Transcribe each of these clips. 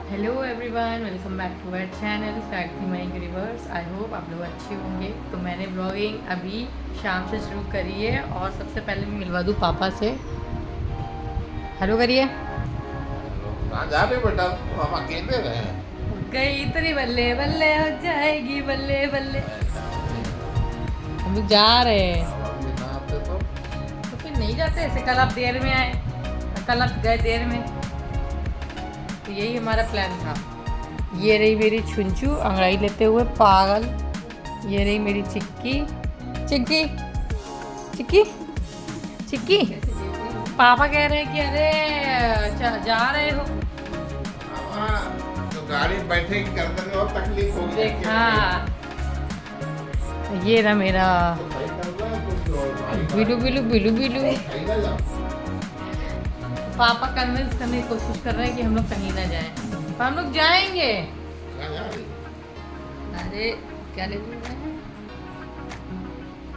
Hello everyone, welcome back to our channel Factory Mind Reverse. I hope आप लोग अच्छे होंगे। तो मैंने ब्लॉगिंग अभी शाम से शुरू करी है और सबसे पहले मैं मिलवा दूँ पापा से। हेलो करिए। कहाँ जा रहे बेटा? हम अकेले रहे। गई इतनी बल्ले बल्ले हो जाएगी, बल्ले बल्ले। हम लोग जा रहे हैं। हम ना आते तो फिर नहीं जाते ऐसे। कल आप देर में आए, कल आप गए देर में, तो यही हमारा प्लान था। ये रही मेरी छुंचू अंगड़ाई लेते हुए पागल। ये रही मेरी चिक्की चिक्की चिक्की चिक्की। पापा कह रहे हैं कि अरे जा रहे हो। तो गाड़ी बैठे करने में और तकलीफ होगी। हाँ, ये रहा मेरा बिलू बिलू बिलू बिलू। पापा कन्विंस करने की कोशिश कर रहे हैं कि हम लोग कहीं ना जाएं। पर हम लोग जाएंगे। अरे क्या ले रहे हैं?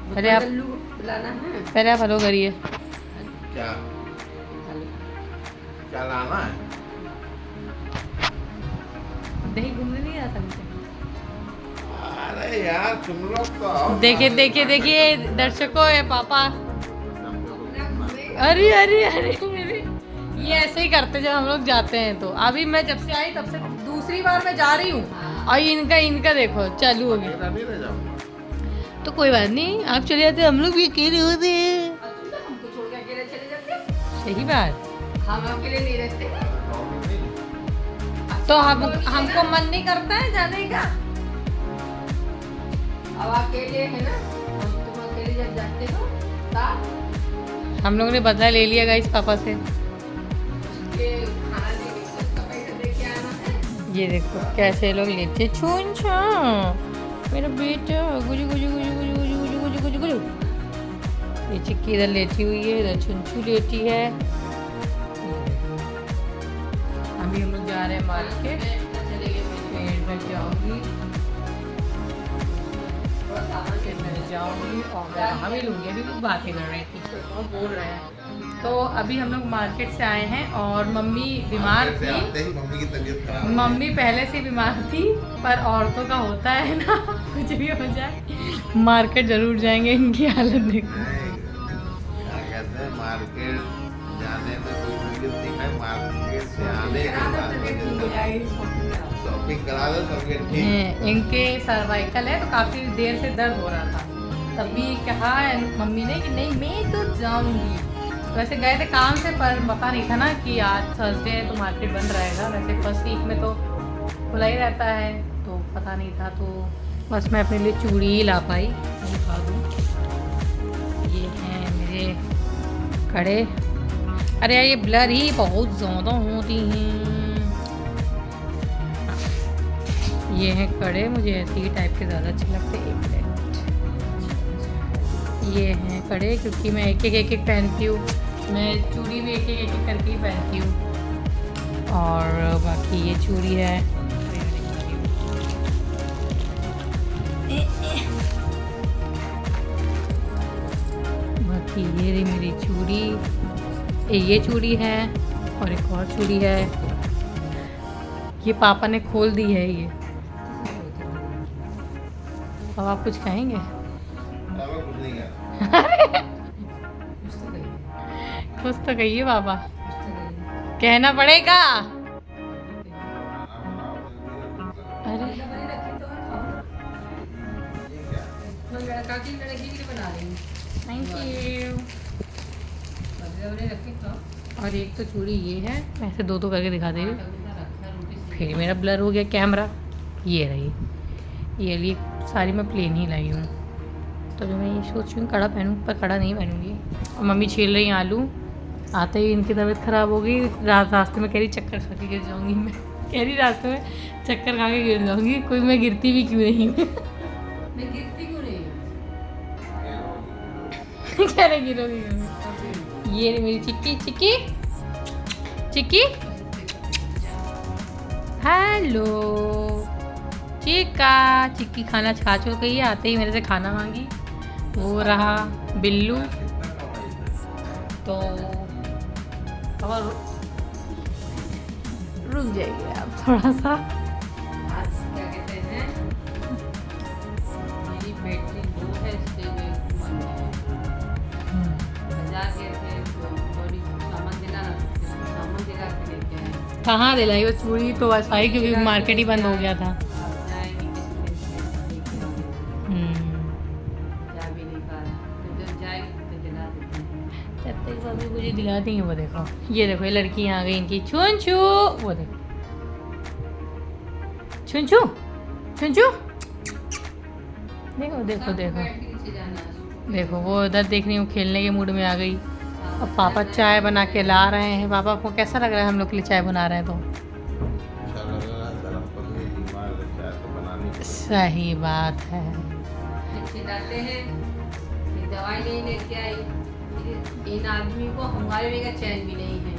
पहले आप लाना है, पहले आप हेलो करिए। क्या क्या लाना है? दही घूमने नहीं आता मुझे। अरे यार तुम लोग तो आओ। देखिए देखिए देखिए दर्शकों, ये पापा। अरे अरे अरे मेरे, ये ऐसे ही करते जब हम लोग जाते हैं। तो अभी मैं जब से आई तब से दूसरी बार मैं जा रही हूँ और इनका देखो चालू हो गया। नहीं रह जाऊंगा। तो कोई बात नहीं, आप चले जाते, हम लोग भी अकेले होते हैं। हमको छोड़ के अकेले चले जाते। सही बात। हम अकेले नहीं रहते। तो हमको मन नहीं करता है जाने का। अब अकेले है ना, तुम अकेले जब जाते हो तब हम लोगों ने बदला ले लिया गाइस पापा से। उसके खाना लेके उसका पैसा दे के आना है। ये देखो कैसे लोग लेते छून छा। मेरा बेटा गुजू गुजू गुजू गुजू गुजू गुजू गुजू गुजू। ये चिक्की इधर लेटी हुई है, इधर छुंछू लेटी है। अभी हम लोग जा रहे हैं मार्केट। चले गए पेड़ में जाऊंगी, मार्केट में जाऊंगी और मैं वहाँ भी लूँगी। अभी लोग बातें कर रहे थी, बहुत बोल रहे हैं। तो अभी हम लोग मार्केट से आए हैं और मम्मी बीमार थी। आते ही मम्मी की तबीयत खराब। मम्मी पहले से बीमार थी, पर औरतों का होता है ना, कुछ भी हो जाए मार्केट जरूर जाएंगे। इनकी हालत देखो। क्या कहते हैं, मार्केट जाने में कोई दिक्कत नहीं है। मार्केट से आने के बाद शॉपिंग करा दो तबीयत ठीक। इनके सर्वाइकल है तो काफ़ी देर से दर्द हो रहा था। तभी कहा मम्मी ने कि नहीं मैं तो जाऊंगी। वैसे गए थे काम से, पर पता नहीं था ना कि आज थर्सडे है तो मार्केट बंद रहेगा। वैसे फर्स्ट वीक में तो खुला ही रहता है, तो पता नहीं था। तो बस मैं अपने लिए चूड़ी ही ला पाई। दिखा दूँ, ये हैं मेरे कड़े। अरे यार ये ब्लर ही बहुत ज़्यादा होती हैं। ये हैं कड़े, मुझे ऐसे ही टाइप के ज़्यादा अच्छे लगते हैं। एक मिनट, ये हैं कड़े क्योंकि मैं एक एक पहनती हूँ। मैं चूड़ी भी एक एक करके ही पहनती हूँ। और बाकी ये चूड़ी है। बाकी ये रही मेरी चूड़ी, ये चूड़ी है और एक और चूड़ी है। ये पापा ने खोल दी है ये। अब आप कुछ कहेंगे? कुछ नहीं कहना। कुछ तो कहिए पापा, कहना पड़ेगा। अरे लड़का की लड़की की बना रही थैंक यू। रखी तो और एक तो चूड़ी ये है, मैं ऐसे दो दो करके दिखा दे रही हूँ। फिर मेरा ब्लर हो गया कैमरा। ये रही, ये लिए सारी मैं प्लेन ही लाई हूँ। तो जो मैं ये सोच रही हूँ कड़ा पहनूँ, पर कड़ा नहीं पहनूँगी। और मम्मी छील रही आलू। आते ही इनकी तबीयत ख़राब हो गई। रास्ते में कह रही चक्कर खा के गिर जाऊँगी मैं। कह रही रास्ते में चक्कर खा के गिर जाऊँगी। कोई मैं गिरती भी क्यों नहीं हूँ। मैं गिरती क्यों नहीं? कह रहे गिरोगी क्यों? ये रही मेरी चिक्की चिक्की चिक्की। हेलो चिक्का। चिक्की खाना खा चुकी है, आते ही मेरे से खाना मांगी। वो रहा बिल्लू। तो और रुक जाइए आप थोड़ा सा। आज क्या कहते हैं, मेरी बैटरी लो है, इसलिए बाजार गए थे तो थोड़ी सामान दिलाना, सामान दिला के लेके आए। कहाँ दिलाई वो चूड़ी तो बस आई क्योंकि मार्केट ही बंद हो गया था। अब जाएंगे किसी दिन से लेके आएंगे। जा भी नहीं पा रहा, तो जब जाएंगे तो दिला देते हैं। तब तक अभी मुझे दिला देंगे। वो देखो ये देखो ये लड़की आ गई इनकी छुंचू। वो देखो छुंचू छुंचू। देखो देखो सबको देखो बैठ के नीचे जाना है। देखो वो उधर देख रही हूँ खेलने के मूड में आ गई। अब पापा चाय बना के ला रहे हैं। पापा को कैसा लग रहा है हम लोग के लिए चाय बना रहे हैं तो? अच्छा लग रहा है, गरम पनीर बीमार चाय तो बनानी पड़ेगी। सही बात है। नीचे जाते हैं, फिर दवाई नहीं लेके आई, फिर इन आदमी को हमारे में का चैन भी नहीं है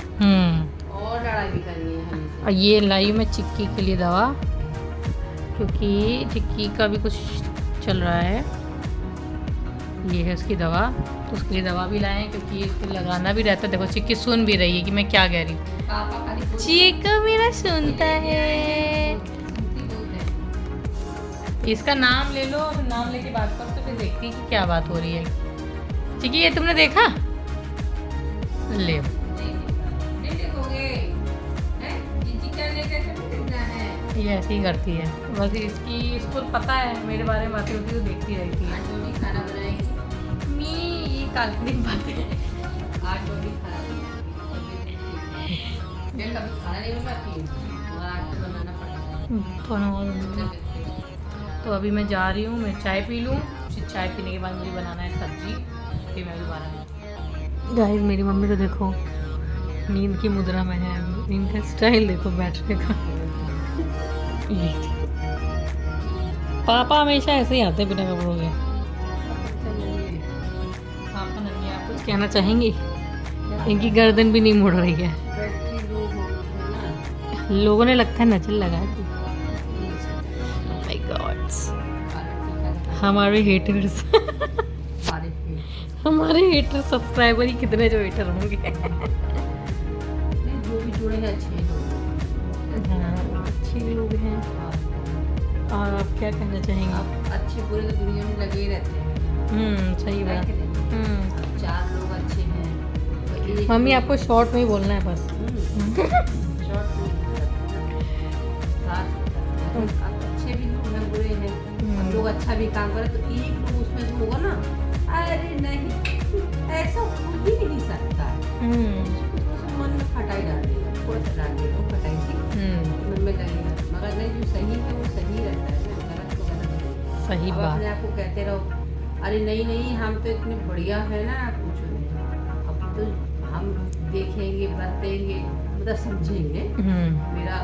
और लड़ाई भी करनी है हमें। और ये लाई मैं चिक्की के लिए दवा, क्योंकि चिक्की का भी कुछ चल रहा है। ये है उसकी दवा, तो उसके लिए दवा भी लाए हैं क्योंकि इसको लगाना भी रहता है। देखो चिक्की सुन भी रही है कि मैं क्या कह रही हूँ। पापा खाली बोलते चिक्का मेरा सुनता है। हैं, सुनती बहुत है। इसका नाम ले लो, फिर नाम लेके बात करो तो फिर देखती है कि क्या बात हो रही है। चिक्की ये तुमने देखा? ले नहीं देखोगे, हैं? जीजी क्या लेकर के देखना है। ये ऐसे ही करती है बस। इसको पता है मेरे बारे में बातें होती है तो देखती रहती है। आज जो भी खाना बनाएगी, मी ये काल्पनिक बातें। आज जो भी खाना बनाएगी, मैं कभी खाना नहीं बनाती हूँ, मगर आज तो बनाना पड़ेगा। तो अभी मैं जा रही हूँ, मैं चाय पी लूँ, फिर चाय पीने के बाद मुझे बनाना है सब्जी, फिर मैं दोबारा। गाइस मेरी मम्मी को देखो नींद की मुद्रा में है। नींद का स्टाइल देखो बैठने का। ये पापा हमेशा ऐसे ही आते बिना कपड़ों के। पापा नहीं, आप कुछ कहना चाहेंगी? इनकी गर्दन भी नहीं मुड़ रही है। बैटरी लो हो गई है ना। लोगों ने लगता है नचल लगा दी। माय गॉड्स, हमारे हेटर्स हमारे हेटर सब्सक्राइबर ही कितने जो हेटर होंगे। जो भी जुड़े हैं अच्छे लोग। हाँ, अच्छे लोग हैं। और आप क्या कहना चाहेंगे? आप अच्छे बुरे तो दुनिया में लगे ही रहते हैं। सही है बात। कि नहीं? अब 4 लोग अच्छे हैं तो एक मम्मी आपको शॉर्ट में ही बोलना है बस। शॉर्ट में साथ आप अच्छे भी लोग हैं, बुरे हैं। अब लोग अच्छा भी काम करें तो एक लोग उसमें जो होगा ना, अरे नहीं ऐसा हो ही नहीं सकता है। उसको मन में खटाई डाल देगा, थोड़ा सा डाल देगा, खटाई सी मन में लगेगा। मगर नहीं, जो सही है वो सही रहता है ना, गलत तो गलत है। सही अब बात। अपने आप को कहते रहो अरे नहीं नहीं हम तो इतने बढ़िया है ना, पूछो नहीं। अब तो हम देखेंगे, बरतेंगे, मतलब समझेंगे मेरा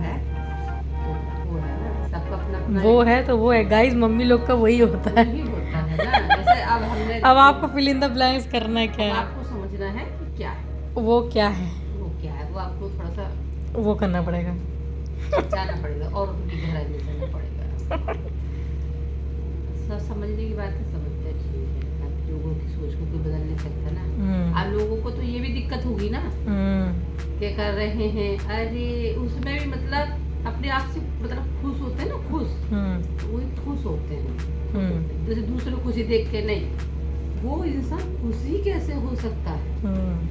है तो वो है ना, सबका अपना अपना वो है तो वो है गाइस। मम्मी लोग का वही होता है। ही होता है ना। जैसे अब हमने अब आपको फिल इन द ब्लैंक्स करना है क्या है? आपको समझना है कि क्या है, वो क्या है वो क्या है, वो आपको थोड़ा सा वो करना पड़ेगा। जाना पड़ेगा और उनकी गहराई में जाना पड़ेगा। सब समझने की बात है, समझते हैं ठीक है। अब लोगों की सोच को कोई बदल नहीं सकता ना। अब लोगों को तो ये भी दिक्कत होगी ना, क्या कर रहे हैं, अरे उसमें भी मतलब अपने आप से मतलब खुश होते हैं ना, खुश वही खुश होते हैं। जैसे दूसरे को खुशी देख के नहीं, वो इंसान खुशी कैसे हो सकता है?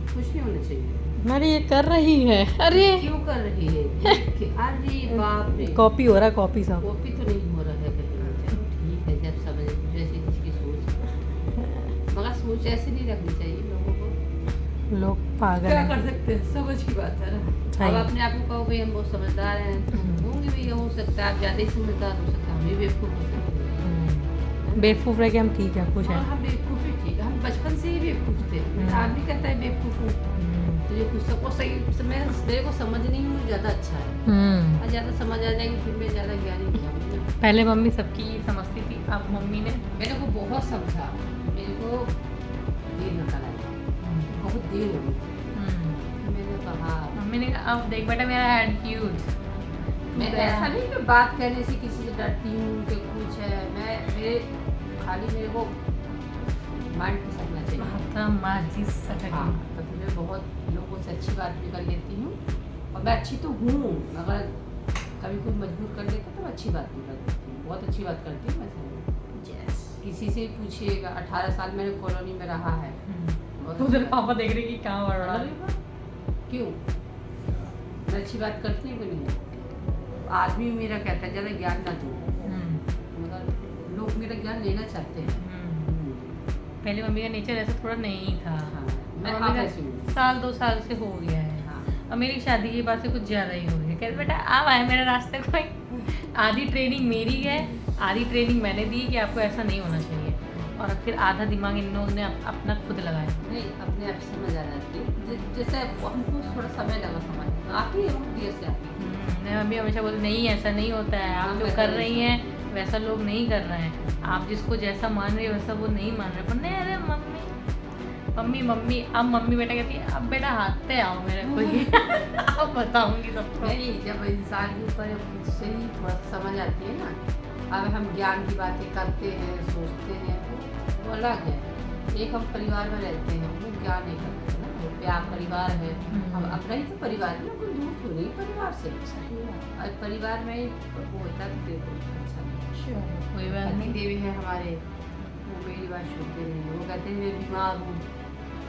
खुश नहीं होना चाहिए। अरे ये कर रही है, अरे क्यों कर रही है? अरे बाप रे, कॉपी हो रहा, कॉपी सब। कॉपी तो नहीं हो रहा है कहीं। ठीक है, जब समझ जैसे जिसकी सोच, मगर सोच ऐसे नहीं रखनी चाहिए लोगों को। लोग पागल क्या हैं। कर सकते हैं, समझ की बात है ना। सही। अब अपने आप को कहो भाई हम बहुत समझदार हैं, तो होंगे भी, ये हो सकता है आप ज़्यादा ही समझदार हो सकते हैं, हम भी बेवकूफ़ हो सकते हैं। बेवकूफ़ रह के हम ठीक है, खुश हाँ, हैं। हम बेवकूफ़ ही ठीक है, हम बचपन से ही बेवकूफ़ थे। आदमी कहता है बेवकूफ़ हूँ, तुझे कुछ सबको सही समय मेरे को समझनी ही ज़्यादा अच्छा है। और ज़्यादा समझ आ जाएगी फिर मैं ज़्यादा ज्ञानी नहीं होंगी। पहले मम्मी सबकी समझती थी, अब मम्मी ने मेरे को बहुत समझा, मेरे को देर निकल आई, बहुत देर हो गई। मैंने कहा मम्मी ने कहा अब देख बेटा मेरा हेड क्यूट। मैं ऐसा नहीं कि बात करने से किसी से डरती हूँ कि कुछ है, मैं मेरे खाली मेरे को माइंड पे सकना चाहिए। माजी सटक। हाँ, तो मैं बहुत लोगों से अच्छी बात भी कर लेती हूँ और मैं अच्छी तो हूँ, अगर कभी कोई मजबूर कर लेता तो अच्छी बात नहीं करती, बहुत अच्छी बात करती हूँ मैं। किसी से पूछिएगा, 18 साल मैंने कॉलोनी में रहा है। तो उधर पापा देख रहे कि कहाँ बढ़ रहा है। क्यों मैं अच्छी बात करती हूँ कि नहीं? आदमी मेरा कहता है ज़्यादा ज्ञान ना दो, मगर लोग मेरा ज्ञान लेना चाहते हैं। पहले मम्मी का नेचर ऐसा थोड़ा नहीं था। हाँ, मैं मम्मी का ऐसी हूँ। साल 2 साल से हो गया है। हाँ। और मेरी शादी की बात से कुछ ज़्यादा ही हो गई। कहते बेटा अब आए मेरे रास्ते कोई। आधी ट्रेनिंग मेरी है, आधी ट्रेनिंग मैंने दी कि आपको ऐसा नहीं होना चाहिए, और फिर आधा दिमाग इन लोगों ने अपना खुद लगाया। नहीं, अपने आप समझ आ जाती है। जैसे हमको थोड़ा समय लगा समझ आती है, बहुत देर से आती है। मैं मम्मी हमेशा बोलती नहीं ऐसा नहीं होता है, आप जो कर रही हैं वैसा लोग नहीं कर रहे हैं, आप जिसको जैसा मान रही है वैसा वो नहीं मान रहे। पर नहीं, अरे मम्मी मम्मी मम्मी अब मम्मी बेटा कहती है अब बेटा हाथ पे आओ मेरे को ये अब बताऊंगी सबको। नहीं, जब इंसान के ऊपर खुद से ही थोड़ा समझ आती है ना, अब हम ज्ञान की बातें करते हैं, सोचते हैं, वो अलग है। एक हम परिवार में रहते हैं, वो ज्ञान नहीं करते ना, वो प्यार परिवार है, हम अपना ही तो परिवार है ना, कोई दूर तो नहीं परिवार से। और परिवार में वो होता है तो फिर अच्छा कोई बात पति नहीं। देवी है हमारे, वो मेरी बात सुनते नहीं, वो कहते हैं मैं बीमार हूँ,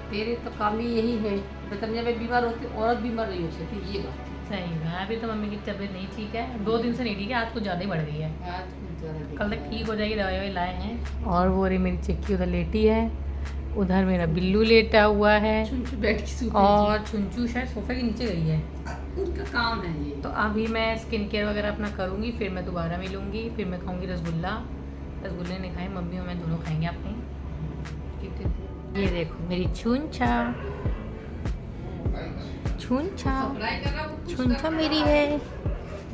तेरे तो काम ही यही है, मतलब जब मैं बीमार होती औरत बीमार नहीं हो सकती, ये बात सही है। अभी तो मम्मी की तबीयत नहीं ठीक है, 2 दिन से नहीं ठीक है, आज कुछ ज़्यादा ही बढ़ गई है। आज कुछ ज़्यादा कल तक ठीक हो जाएगी, दवाई ववाई लाए हैं। और वो रही मेरी चिक्की उधर लेटी है, उधर मेरा बिल्लू लेटा हुआ है, चुन बैठ के सूती और चुंचू शायद सोफे के नीचे गई है। उनका काम है ये। तो अभी मैं स्किन केयर वगैरह अपना करूँगी, फिर मैं दोबारा मिलूँगी, फिर मैं खाऊँगी रसगुल्ला। रसगुल्ले नहीं खाए, मम्मी और मैं दोनों खाएंगे अपने। ये देखो मेरी छुंछा, छुंछा छुंछा मेरी है,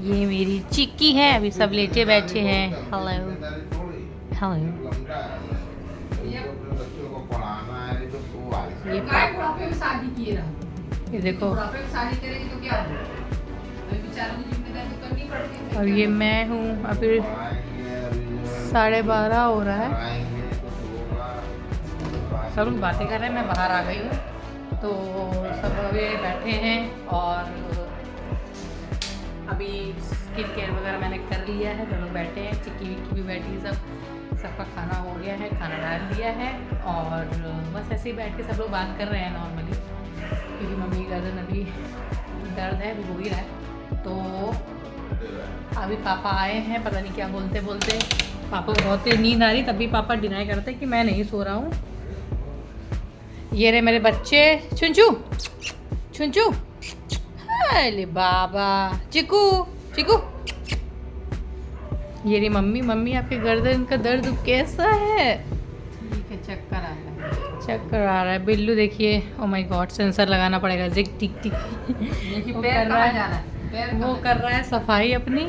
ये मेरी चिक्की है। अभी सब लेटे बैठे हैं। Hello hello. बच्चों को पढ़ाना है तो ये काय बुढ़ापे में शादी किए रहो, ये देखो, बुढ़ापे में शादी करेंगे तो क्या होगा? अभी बेचारों की जिम्मेदारी तो करनी पड़ती है। और ये मैं हूँ। अभी 12:30 हो रहा है, सब लोग बातें कर रहे हैं, मैं बाहर आ गई हूँ। तो सब अभी बैठे हैं, और अभी स्किन केयर वगैरह मैंने कर लिया है, दोनों बैठे हैं, चिक्की विक्की भी बैठी है, सबका खाना हो गया है, खाना डाल दिया है, और बस ऐसे ही बैठ के सब लोग बात कर रहे हैं नॉर्मली, क्योंकि मम्मी की गर्दन अभी दर्द है, अभी हो ही रहा है। तो अभी पापा आए हैं, पता नहीं क्या बोलते बोलते, पापा को बहुत तेज नींद आ रही, तब भी पापा डिनाई करते कि मैं नहीं सो रहा हूँ। ये रहे मेरे बच्चे, चुंचू चुंचू, अरे बाबा, चिकू चिकू। ये रही मम्मी। मम्मी आपके गर्दन का दर्द कैसा है? ठीक है, चक्कर आ रहा है। चक्कर आ रहा है। बिल्लू देखिए, ओ माय गॉड, सेंसर लगाना पड़ेगा, जिक टिक टिक। देखिए वो पैर कर रहा कहाँ है, जा रहा है, पैर वो कहाँ कर रहा है सफाई अपनी,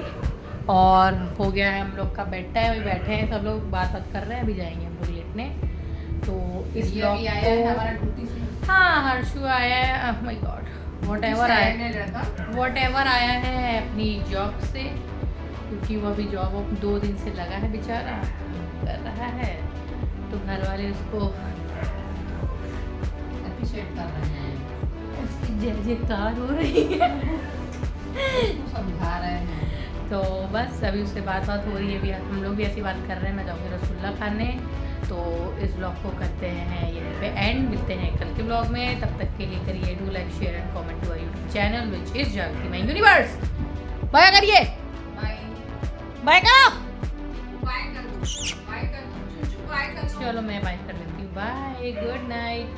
और हो गया है हम लोग का बेड टाइम। अभी बैठे हैं सब लोग, बात कर रहे हैं, अभी जाएंगे हम लोग लेटने। तो इस ये ब्लॉग अभी आया है को, हमारा ड्यूटी से। हाँ हर्षु आया है, ओह माय गॉड, व्हाटएवर आया है, व्हाटएवर आया है अपनी जॉब से, क्योंकि वो अभी जॉब 2 दिन से लगा है बेचारा, कर रहा है। तो घर वाले उसको अप्रिशिएट कर रहे हैं, उसकी जय जयकार हो रही है। उसको समझा रहे हैं। तो बस अभी उससे बात हो रही है, अभी हम लोग भी ऐसी बात कर रहे हैं। मैं जाऊँगी रसगुल्ला खाने। तो इस ब्लॉग को करते हैं यहीं पे एंड, मिलते हैं कल के ब्लॉग में। तब तक के लिए करिए do like share and comment to our YouTube channel which is Jagriti my universe. Bye करिए, बाय बाय करो। बाय कर दो, बाय कर दो, बाय कर दो। चलो मैं बाय कर लेती हूँ, बाय, गुड नाइट।